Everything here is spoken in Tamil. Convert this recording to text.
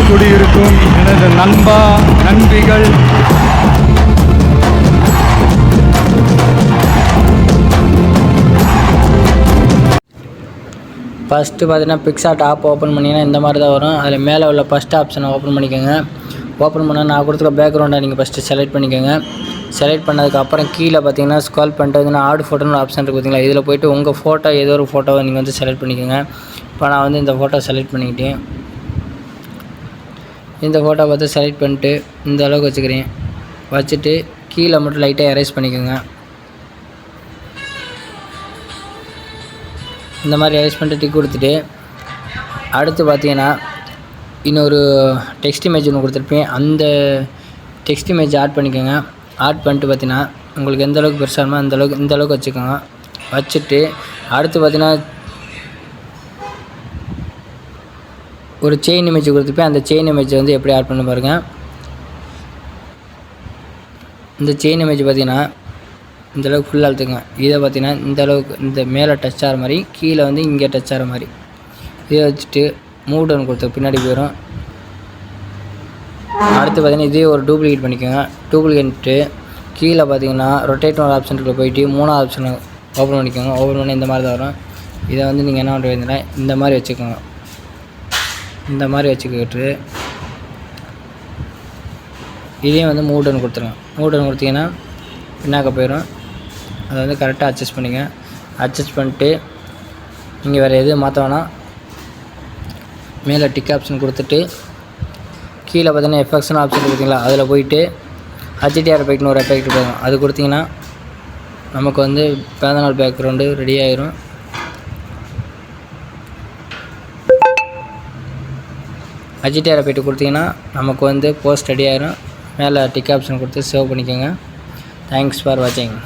குடியிருக்கும் எனது நண்பா நண்பிகள் ஃபஸ்ட்டு பார்த்தீங்கன்னா பிக்சார்ட் ஆப் ஓப்பன் பண்ணிங்கன்னா இந்த மாதிரி தான் வரும். அதில் மேலே உள்ள ஃபஸ்ட் ஆப்ஷனை ஓப்பன் பண்ணிக்கோங்க. ஓப்பன் பண்ணால் நான் கொடுத்துருக்க பேக்ரவுண்டை நீங்கள் ஃபஸ்ட்டு செலக்ட் பண்ணிக்கோங்க. செலக்ட் பண்ணதுக்கப்புறம் கீழே பார்த்தீங்கன்னா ஸ்க்ரால் பண்ணிட்டு வந்து ஆட் ஃபோட்டோன்னு ஆப்ஷன் இருக்குது பார்த்தீங்களா, இதில் போய்ட்டு உங்கள் ஃபோட்டோ ஏதோ ஒரு ஃபோட்டோவை நீங்கள் வந்து செலக்ட் பண்ணிக்கோங்க. இப்போ நான் வந்து இந்த ஃபோட்டோ செலக்ட் பண்ணிக்கிட்டேன். இந்த ஃபோட்டோ பார்த்து செலக்ட் பண்ணிட்டு இந்த அளவுக்கு வச்சுக்கிறேன். வச்சுட்டு கீழே மட்டும் லைட்டாக எரேஸ் பண்ணிக்கோங்க. இந்த மாதிரி எரேஸ் பண்ணிட்டு டிக் கொடுத்துட்டு அடுத்து பார்த்தீங்கன்னா இன்னொரு டெக்ஸ்ட் இமேஜ் ஒன்று கொடுத்துருப்பேன். அந்த டெக்ஸ்ட் இமேஜ் ஆட் பண்ணிக்கோங்க. ஆட் பண்ணிட்டு பார்த்தீங்கன்னா உங்களுக்கு எந்த அளவுக்கு பெருசாக இருக்குமோ இந்த அளவுக்கு வச்சுக்கோங்க. வச்சுட்டு அடுத்து பார்த்தீங்கன்னா ஒரு செயின் இமேஜ் கொடுத்துருப்பேன். அந்த செயின் இமேஜை வந்து எப்படி ஆட் பண்ண பாருங்கள். இந்த செயின் இமேஜ் பார்த்தீங்கன்னா இந்தளவுக்கு ஃபுல்லாக அழுத்துங்க. இதை பார்த்தீங்கன்னா இந்த அளவுக்கு இந்த மேலே டச் ஆகிற மாதிரி, கீழே வந்து இங்கே டச் ஆகிற மாதிரி இதை வச்சுட்டு மூவ் டவுன் கொடுத்து பின்னாடி போயிடும். அடுத்து பார்த்தீங்கன்னா இதே ஒரு டூப்ளிகேட் பண்ணிக்கோங்க. டூப்ளிகேட்டு கீழே பார்த்தீங்கன்னா ரொட்டேட் ஒரு ஆப்ஷனுக்குள்ளே போயிட்டு 3வது ஆப்ஷனை ஓப்பன் பண்ணிக்கோங்க. ஓப்பன் பண்ணி இந்த மாதிரி தான் வரும். இதை வந்து நீங்கள் என்ன பண்ணுறீங்கன்னா இந்த மாதிரி வச்சுக்கோங்க. இந்த மாதிரி வச்சுக்கிட்டு இதையும் வந்து மூவ் டவுன் கொடுத்துருங்க. மூவ் டவுன் கொடுத்தீங்கன்னா பின்னாக்க போயிடும். அதை வந்து கரெக்டாக அட்ஜஸ்ட் பண்ணிங்க. அட்ஜஸ்ட் பண்ணிட்டு நீங்கள் வேறு எதுவும் மாற்ற வேணாம். மேலே டிக் ஆப்ஷன் கொடுத்துட்டு கீழே பார்த்தீங்கன்னா எஃபெக்ட்ஸ்னு ஆப்ஷன் கொடுத்தீங்களா, அதில் போயிட்டு HDR எஃபெக்ட்னு ஒரு எஃபெக்ட் போகும். அது கொடுத்தீங்கன்னா நமக்கு வந்து பிறந்தநாள் பேக்ரவுண்டு ரெடி ஆகிரும். HDR எஃபெக்ட் கொடுத்தீங்கன்னா நமக்கு வந்து போஸ்ட் ரெடி ஆகிரும். மேலே டிக் ஆப்ஷன் கொடுத்து சேவ் பண்ணிக்கோங்க. தேங்க்ஸ் ஃபார் வாட்சிங்.